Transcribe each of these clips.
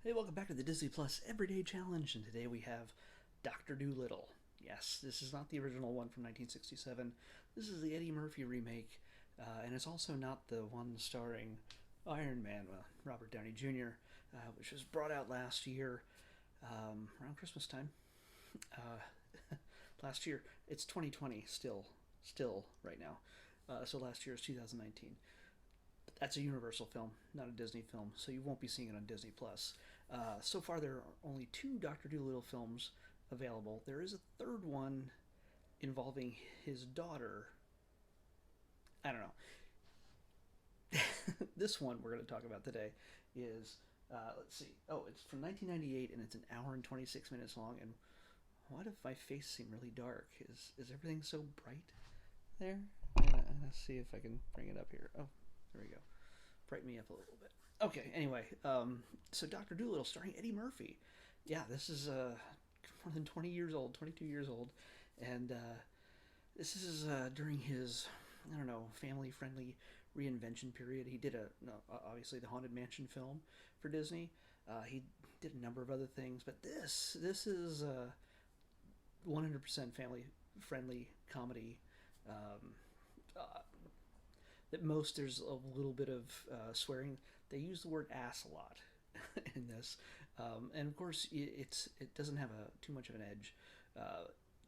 Hey, welcome back to the Disney Plus Everyday Challenge, and today we have Dr. Dolittle. Yes, this is not the original one from 1967. This is the Eddie Murphy remake, and it's also not the one starring Iron Man, well, Robert Downey Jr., which was brought out last year around Christmas time. Last year, it's 2020 still right now. So last year is 2019. That's a Universal film, not a Disney film, so you won't be seeing it on Disney Plus. So far, there are only two Doctor Dolittle films available. There is a third one involving his daughter. I don't know. This one we're going to talk about today is let's see. Oh, it's from 1998 and it's an hour and 26 minutes long. And what if my face seemed really dark? Is everything so bright there? Let's see if I can bring it up here. Oh, there we go. Brighten me up a little bit. Okay, anyway, so Dr. Dolittle starring Eddie Murphy. Yeah, this is more than 20 years old, 22 years old, and this is during his, I don't know, family friendly reinvention period. He did obviously the Haunted Mansion film for Disney. He did a number of other things, but this is 100% family friendly comedy. Um, uh, that most there's a little bit of swearing. They use the word ass a lot in this, and of course it doesn't have too much of an edge,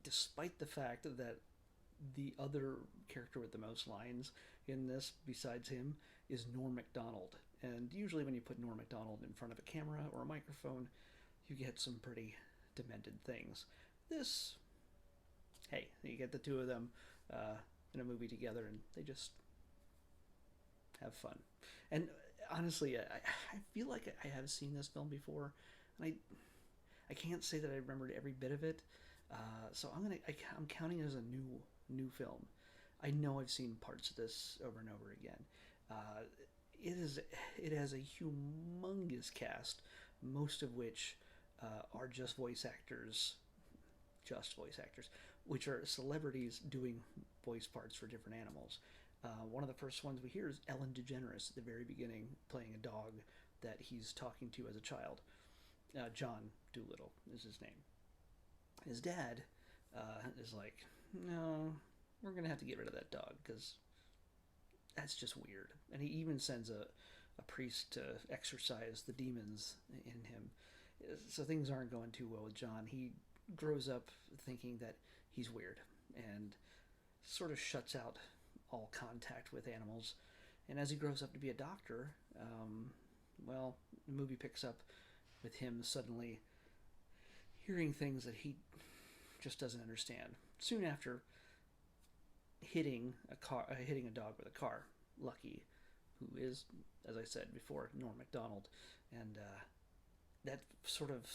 despite the fact that the other character with the most lines in this besides him is Norm Macdonald. And usually when you put Norm Macdonald in front of a camera or a microphone, you get some pretty demented things. This, hey, you get the two of them in a movie together, and they just have fun. And honestly, I feel like I have seen this film before, and I can't say that I remembered every bit of it. So I'm counting it as a new film. I know I've seen parts of this over and over again. Uh, it has a humongous cast, most of which are just voice actors, which are celebrities doing voice parts for different animals. One of the first ones we hear is Ellen DeGeneres at the very beginning, playing a dog that he's talking to as a child. John Dolittle is his name. His dad is like, no, we're going to have to get rid of that dog because that's just weird. And he even sends a priest to exorcise the demons in him. So things aren't going too well with John. He grows up thinking that he's weird and sort of shuts out all contact with animals. And as he grows up to be a doctor, well, the movie picks up with him suddenly hearing things that he just doesn't understand. Soon after hitting a dog with a car, Lucky, who is, as I said before, Norm Macdonald, and that sort of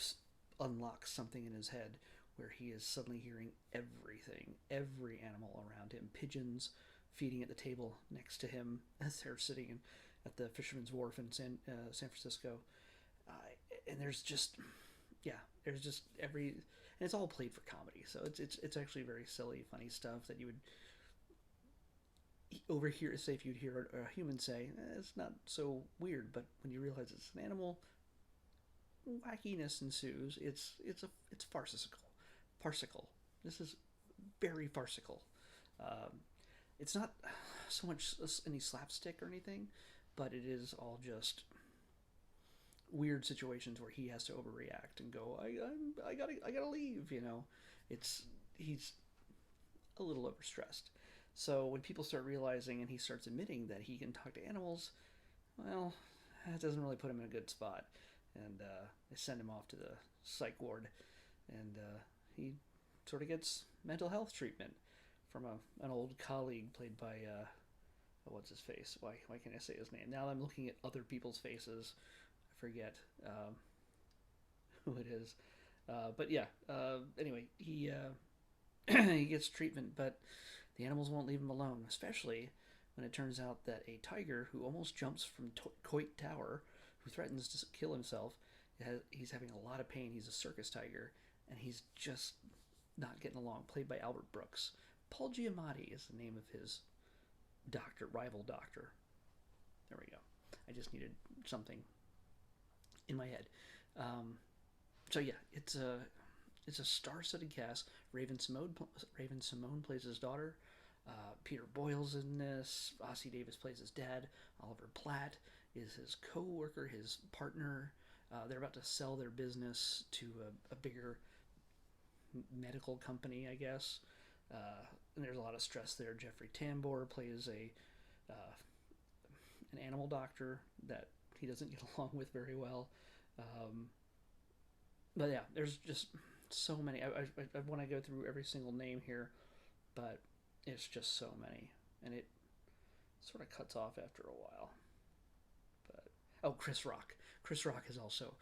unlocks something in his head where he is suddenly hearing everything, every animal around him, pigeons feeding at the table next to him as they're sitting at the Fisherman's Wharf in San Francisco. Uh, and there's just and it's all played for comedy, so it's actually very silly, funny stuff that you would overhear. Say if you'd hear a human say, it's not so weird, but when you realize it's an animal, wackiness ensues. It's farcical. This is very farcical. Um, it's not so much any slapstick or anything, but it is all just weird situations where he has to overreact and go, I gotta leave. It's he's a little overstressed. So when people start realizing and he starts admitting that he can talk to animals, well, that doesn't really put him in a good spot. And they send him off to the psych ward, and he sort of gets mental health treatment from an old colleague played by what's his face? Why can't I say his name? Now I'm looking at other people's faces. I forget who it is. But yeah. Anyway, he he gets treatment, but the animals won't leave him alone, especially when it turns out that a tiger who almost jumps from Coit Tower, who threatens to kill himself, he's having a lot of pain. He's a circus tiger, and he's just not getting along. Played by Albert Brooks. Paul Giamatti is the name of his rival doctor. There we go. I just needed something in my head. Um, so yeah, it's a star-studded cast. Raven-Symone plays his daughter. Peter Boyle's in this. Ossie Davis plays his dad. Oliver Platt is his co-worker, his partner. They're about to sell their business to a bigger medical company, I guess. And there's a lot of stress there. Jeffrey Tambor plays an animal doctor that he doesn't get along with very well. Um, but yeah, there's just so many. I want to go through every single name here, but it's just so many, and it sort of cuts off after a while. But oh, Chris Rock. Chris Rock is also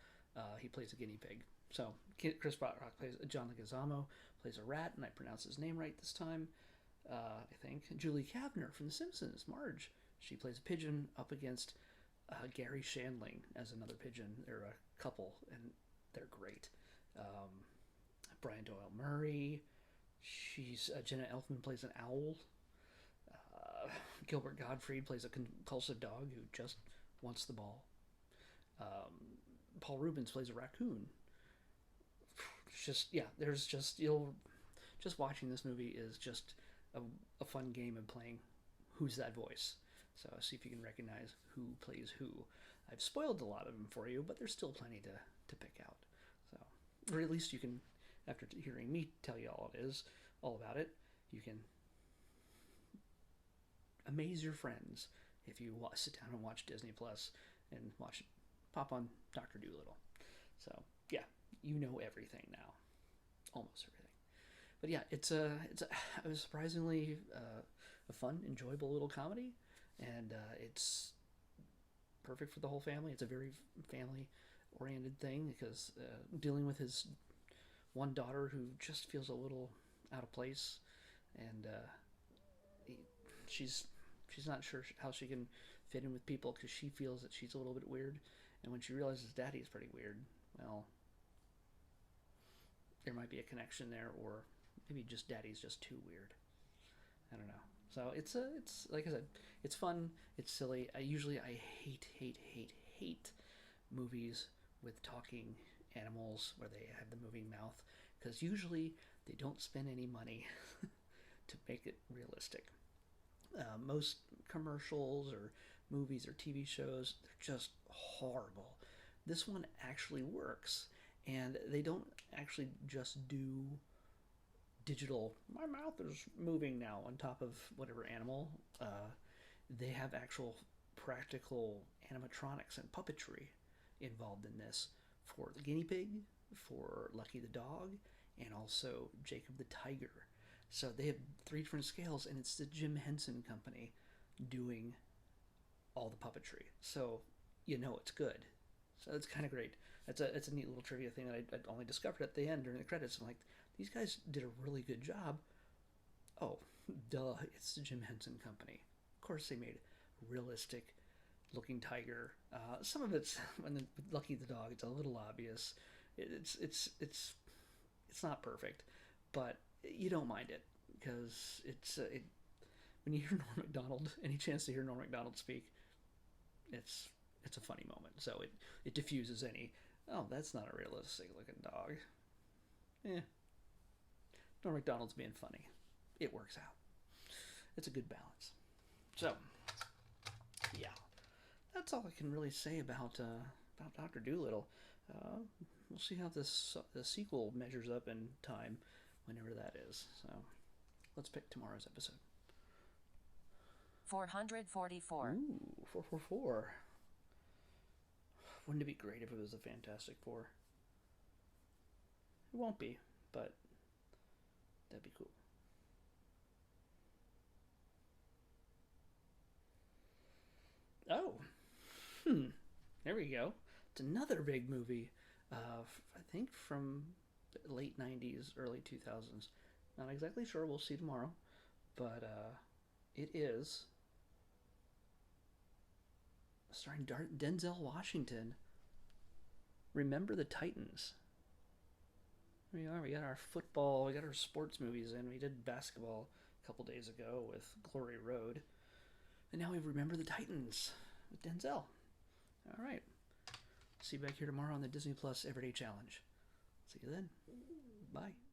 he plays a guinea pig. So Chris Rock plays John Leguizamo plays a rat, and I pronounced his name right this time. I think Julie Kavner from The Simpsons, Marge. She plays a pigeon up against Gary Shandling as another pigeon. They're a couple, and they're great. Um, Brian Doyle Murray. She's Jenna Elfman plays an owl. Gilbert Gottfried plays a compulsive dog who just wants the ball. Paul Rubens plays a raccoon. It's just yeah, there's just you'll just watching this movie is just a fun game of playing who's that voice. So see if you can recognize who plays who. I've spoiled a lot of them for you, but there's still plenty to pick out. So, or at least you can, after hearing me tell you all about it, you can amaze your friends if you sit down and watch Disney Plus and pop on Dr. Dolittle. So yeah, you know everything now, almost everything. But yeah, it was surprisingly a fun, enjoyable little comedy, and it's perfect for the whole family. It's a very family-oriented thing because dealing with his one daughter who just feels a little out of place, and she's not sure how she can fit in with people because she feels that she's a little bit weird, and when she realizes Daddy's pretty weird, well, there might be a connection there, or maybe just Daddy's just too weird. I don't know. So it's like I said, it's fun, it's silly. I hate movies with talking animals where they have the moving mouth because usually they don't spend any money to make it realistic. Most commercials or movies or TV shows, they're just horrible. This one actually works, and they don't actually just do digital, my mouth is moving now on top of whatever animal. They have actual practical animatronics and puppetry involved in this for the guinea pig, for Lucky the dog, and also Jacob the tiger. So they have three different scales, and it's the Jim Henson Company doing all the puppetry. So you know it's good. So it's kind of great. It's a neat little trivia thing that I only discovered at the end during the credits. I'm like, these guys did a really good job. Oh, duh, it's the Jim Henson Company. Of course they made a realistic looking tiger. Some of it's when Lucky the dog, it's a little obvious. It's not perfect, but you don't mind it because when you hear Norm Macdonald, any chance to hear Norm Macdonald speak, it's a funny moment. So it diffuses any, oh, that's not a realistic looking dog. Norm Macdonald's being funny. It works out. It's a good balance. So, yeah, that's all I can really say about Dr. Dolittle. We'll see how the sequel measures up in time, whenever that is. So, let's pick tomorrow's episode. 444. Ooh, 444. Wouldn't it be great if it was a Fantastic Four? It won't be, but that'd be cool. Oh, there we go. It's another big movie. I think from the late '90s, early 2000s. Not exactly sure. We'll see tomorrow, but it is starring Denzel Washington. Remember the Titans. Here we are. We got our football. We got our sports movies in. We did basketball a couple days ago with Glory Road, and now we remember the Titans with Denzel. All right. See you back here tomorrow on the Disney Plus Everyday Challenge. See you then. Bye.